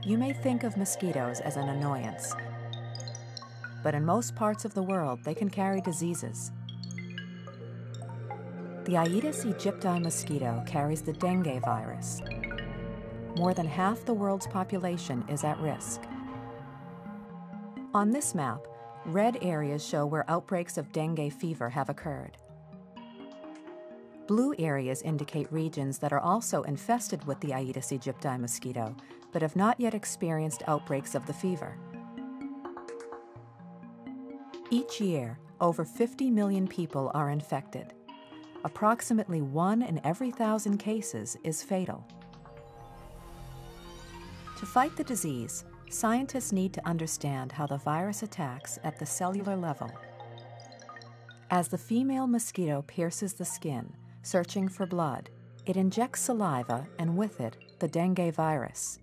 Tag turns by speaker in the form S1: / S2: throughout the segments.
S1: You may think of mosquitoes as an annoyance, but in most parts of the world, they can carry diseases. The Aedes aegypti mosquito carries the dengue virus. More than half the world's population is at risk. On this map, red areas show where outbreaks of dengue fever have occurred. Blue areas indicate regions that are also infested with the Aedes aegypti mosquito, but have not yet experienced outbreaks of the fever. Each year, over 50 million people are infected. Approximately 1 in every 1,000 cases is fatal. To fight the disease, scientists need to understand how the virus attacks at the cellular level. As the female mosquito pierces the skin, searching for blood, it injects saliva and with it, the dengue virus.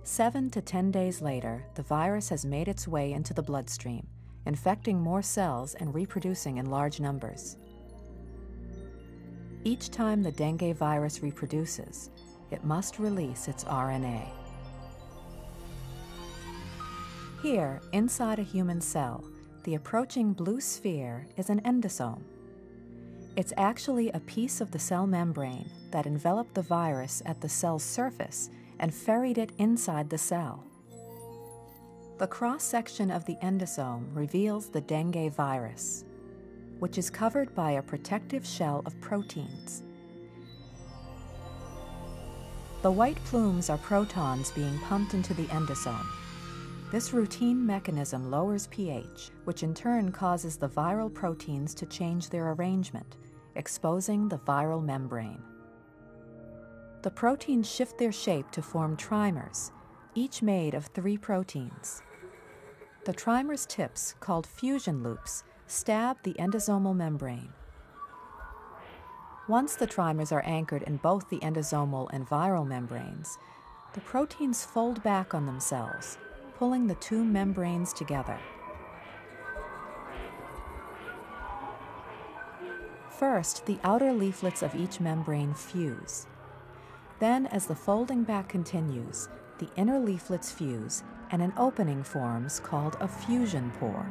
S1: 7 to 10 days later, the virus has made its way into the bloodstream, infecting more cells and reproducing in large numbers. Each time the dengue virus reproduces, it must release its RNA. Here, inside a human cell, the approaching blue sphere is an endosome. It's actually a piece of the cell membrane that enveloped the virus at the cell's surface and ferried it inside the cell. The cross-section of the endosome reveals the dengue virus, which is covered by a protective shell of proteins. The white plumes are protons being pumped into the endosome. This routine mechanism lowers pH, which in turn causes the viral proteins to change their arrangement, exposing the viral membrane. The proteins shift their shape to form trimers, each made of 3 proteins. The trimers' tips, called fusion loops, stab the endosomal membrane. Once the trimers are anchored in both the endosomal and viral membranes, the proteins fold back on themselves, pulling the 2 membranes together. First, the outer leaflets of each membrane fuse. Then, as the folding back continues, the inner leaflets fuse and an opening forms called a fusion pore.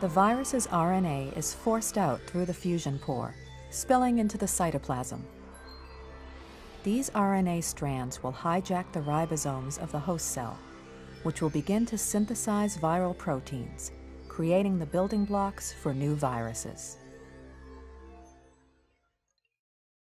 S1: The virus's RNA is forced out through the fusion pore, spilling into the cytoplasm. These RNA strands will hijack the ribosomes of the host cell, which will begin to synthesize viral proteins, creating the building blocks for new viruses.